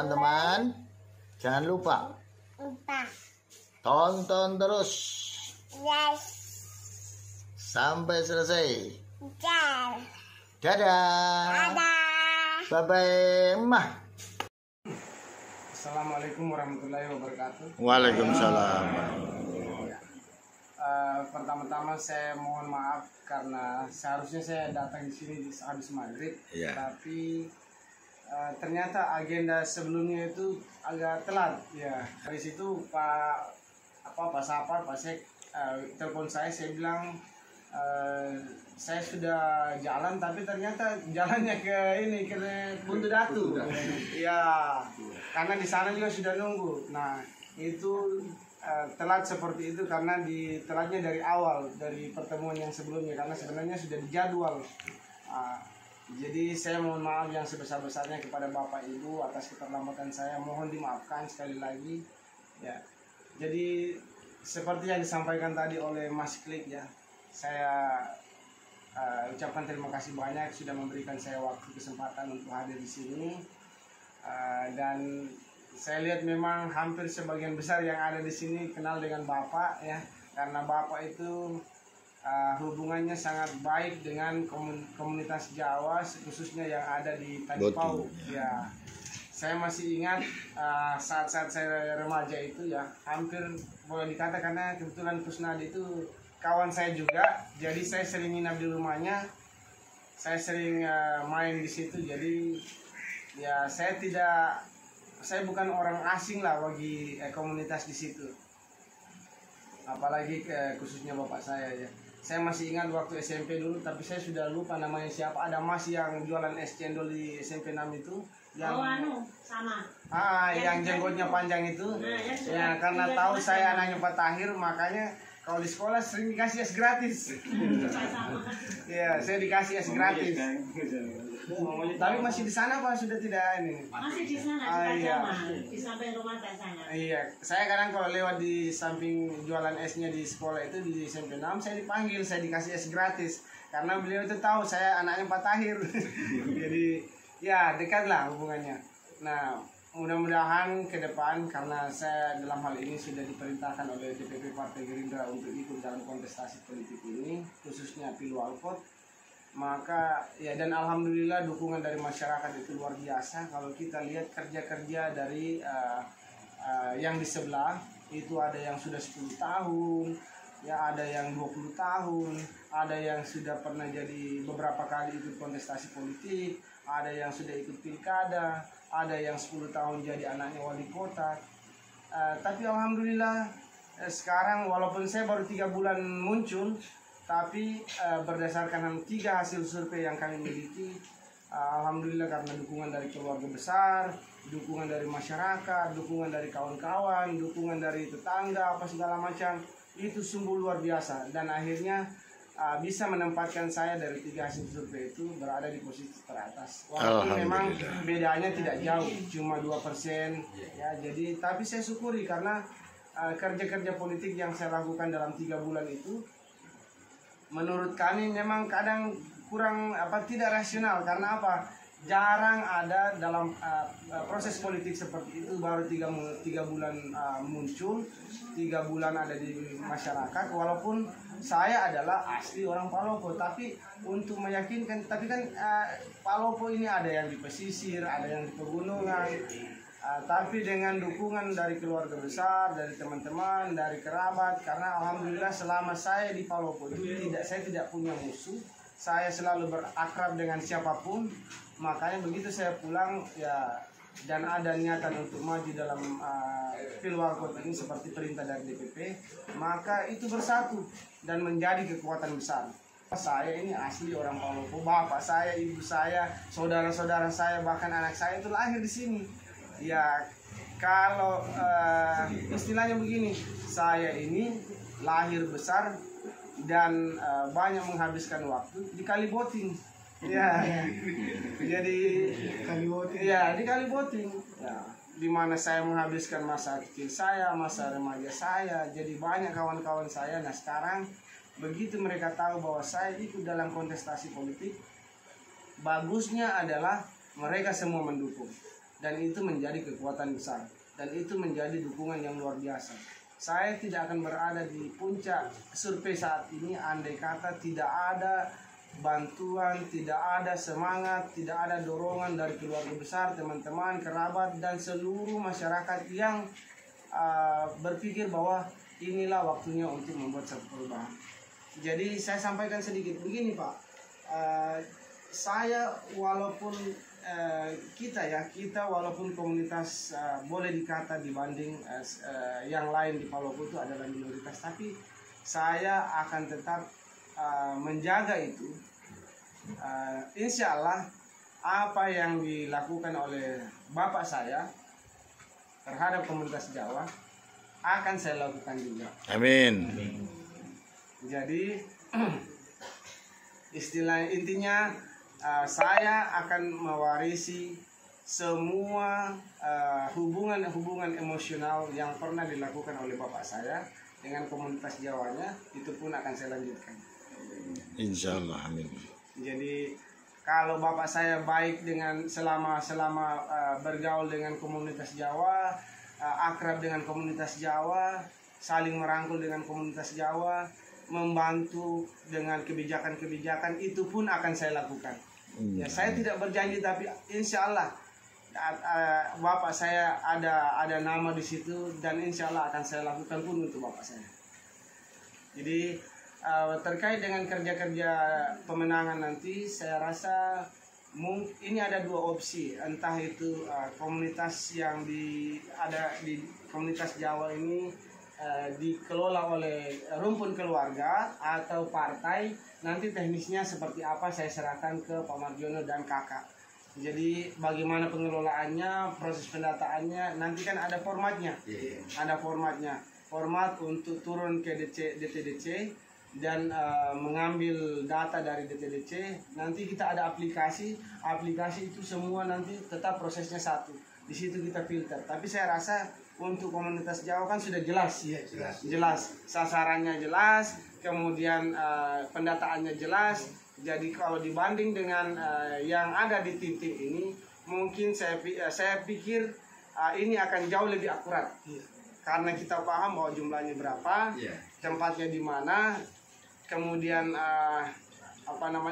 teman-teman. Jangan lupa tonton terus sampai selesai. Dadah. Bye-bye, Mah. Assalamualaikum warahmatullahi wabarakatuh. Waalaikumsalam. Pertama-tama saya mohon maaf karena seharusnya saya datang di sini habis maghrib, tapi ternyata agenda sebelumnya itu agak telat. Ya, dari situ Pak Sek telepon saya bilang saya sudah jalan, tapi ternyata jalannya ke Buntu Datu. Ya, karena di sana juga sudah nunggu. Nah, itu telat seperti itu karena telatnya dari awal, dari pertemuan yang sebelumnya, karena sebenarnya sudah dijadwal. Jadi saya mohon maaf yang sebesar-besarnya kepada Bapak Ibu atas keterlambatan saya, mohon dimaafkan sekali lagi. Ya, jadi seperti yang disampaikan tadi oleh Mas Klik, ya, saya ucapkan terima kasih banyak sudah memberikan saya waktu kesempatan untuk hadir di sini. Dan saya lihat memang hampir sebagian besar yang ada di sini kenal dengan Bapak, ya, karena Bapak itu hubungannya sangat baik dengan komunitas Jawa, khususnya yang ada di Tadipau. Ya, saya masih ingat saat-saat saya remaja itu, ya, hampir boleh dikatakan karena kebetulan Kusnadi itu kawan saya juga, jadi saya sering nginap di rumahnya, saya sering main di situ. Jadi ya saya bukan orang asing lah bagi komunitas di situ, apalagi khususnya bapak saya, ya. Saya masih ingat waktu SMP dulu, tapi saya sudah lupa namanya siapa. Ada mas yang jualan es cendol di SMP 6 itu, yang sama. Yang jenggotnya panjang itu. Ya, karena tahu saya anaknya Pak Tahir, makanya kalau di sekolah sering dikasih es gratis. Ya, saya dikasih es gratis. Tapi masih di sana Pak, sudah tidak ini. Masih di sana, iya. Di samping rumah saya sana. Iya, saya kadang kalau lewat di samping jualan esnya di sekolah itu di SMP 6, saya dipanggil, saya dikasih es gratis. Karena beliau itu tahu saya anaknya Pak Tahir. Jadi ya dekat lah hubungannya. Nah, mudah-mudahan ke depan, karena saya dalam hal ini sudah diperintahkan oleh DPP Partai Gerindra untuk ikut dalam kontestasi politik ini, khususnya Pilwalkot, maka ya, dan alhamdulillah dukungan dari masyarakat itu luar biasa. Kalau kita lihat kerja-kerja dari yang di sebelah itu, ada yang sudah 10 tahun, ya, ada yang 20 tahun, ada yang sudah pernah jadi beberapa kali ikut kontestasi politik, ada yang sudah ikut pilkada, ada yang 10 tahun jadi anaknya wali kota. Tapi alhamdulillah sekarang walaupun saya baru 3 bulan muncul, tapi berdasarkan 3 hasil survei yang kami miliki, alhamdulillah karena dukungan dari keluarga besar, dukungan dari masyarakat, dukungan dari kawan-kawan, dukungan dari tetangga, apa segala macam, itu sungguh luar biasa. Dan akhirnya bisa menempatkan saya dari 3 hasil survei itu berada di posisi teratas. Walaupun memang bedanya tidak jauh, cuma 2%, ya. Jadi tapi saya syukuri karena kerja-kerja politik yang saya lakukan dalam 3 bulan itu, menurut kami memang kadang kurang tidak rasional. Karena apa? Jarang ada dalam proses politik seperti itu, baru 3 bulan muncul, 3 bulan ada di masyarakat. Walaupun saya adalah asli orang Palopo, tapi untuk meyakinkan, tapi kan Palopo ini ada yang di pesisir, ada yang di pegunungan, tapi dengan dukungan dari keluarga besar, dari teman-teman, dari kerabat, karena alhamdulillah selama saya di Palopo itu saya tidak punya musuh, saya selalu berakrab dengan siapapun. Makanya begitu saya pulang, ya, dan ada niatan untuk maju dalam Pilwalkot ini seperti perintah dari DPP, maka itu bersatu dan menjadi kekuatan besar. Saya ini asli orang Palopo, bapak saya, ibu saya, saudara-saudara saya, bahkan anak saya itu lahir di sini. Ya, kalau istilahnya begini, saya ini lahir besar dan banyak menghabiskan waktu di Kaliboting. Ya, jadi di Kaliboting, ya, di mana saya menghabiskan masa kecil saya, masa remaja saya. Jadi banyak kawan-kawan saya. Nah, sekarang begitu mereka tahu bahwa saya ikut dalam kontestasi politik, bagusnya adalah mereka semua mendukung. dan itu menjadi kekuatan besar dan itu menjadi dukungan yang luar biasa. Saya tidak akan berada di puncak survei saat ini andai kata tidak ada bantuan, tidak ada semangat, tidak ada dorongan dari keluarga besar, teman-teman, kerabat, dan seluruh masyarakat yang berpikir bahwa inilah waktunya untuk membuat satu perubahan. Jadi saya sampaikan sedikit begini Pak, saya walaupun kita walaupun komunitas boleh dikata dibanding yang lain di Palopo itu adalah minoritas, tapi saya akan tetap menjaga itu. Insya Allah apa yang dilakukan oleh bapak saya terhadap komunitas Jawa akan saya lakukan juga. Amin. Jadi intinya saya akan mewarisi semua hubungan emosional yang pernah dilakukan oleh bapak saya dengan komunitas Jawanya, itu pun akan saya lanjutkan. Insya Allah. Amin. Jadi kalau bapak saya baik dengan selama bergaul dengan komunitas Jawa, akrab dengan komunitas Jawa, saling merangkul dengan komunitas Jawa, membantu dengan kebijakan-kebijakan, itu pun akan saya lakukan. Ya, saya tidak berjanji, tapi insya Allah bapak saya ada nama di situ, dan insya Allah akan saya lakukan pun untuk bapak saya. Jadi terkait dengan kerja-kerja pemenangan nanti, saya rasa ini ada dua opsi, entah itu komunitas yang ada di komunitas Jawa ini dikelola oleh rumpun keluarga atau partai. Nanti teknisnya seperti apa saya serahkan ke Pak Marjono dan kakak. Jadi bagaimana pengelolaannya, proses pendataannya, nanti kan ada formatnya. Ada format untuk turun ke DTDC dan mengambil data dari DTDC. Nanti kita ada aplikasi itu semua nanti tetap prosesnya satu. Di situ kita filter. Tapi saya rasa untuk komunitas Jawa kan sudah jelas, jelas sasarannya jelas, kemudian pendataannya jelas. Jadi kalau dibanding dengan yang ada di tim-tim ini, mungkin saya pikir ini akan jauh lebih akurat, karena kita paham bahwa jumlahnya berapa, tempatnya di mana, kemudian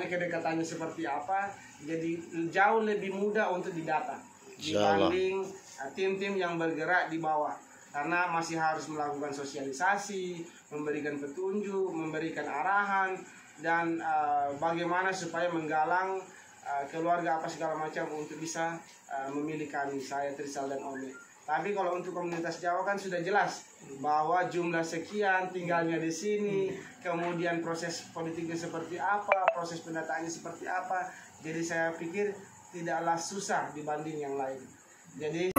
kedekatannya seperti apa. Jadi jauh lebih mudah untuk didata dibanding tim-tim yang bergerak di bawah, karena masih harus melakukan sosialisasi, memberikan petunjuk, memberikan arahan, dan bagaimana supaya menggalang keluarga apa segala macam untuk bisa memilih kami, saya Trisal dan Ome. Tapi kalau untuk komunitas Jawa kan sudah jelas bahwa jumlah sekian, tinggalnya di sini, kemudian proses politiknya seperti apa, proses pendataannya seperti apa. Jadi saya pikir tidaklah susah dibanding yang lain. Jadi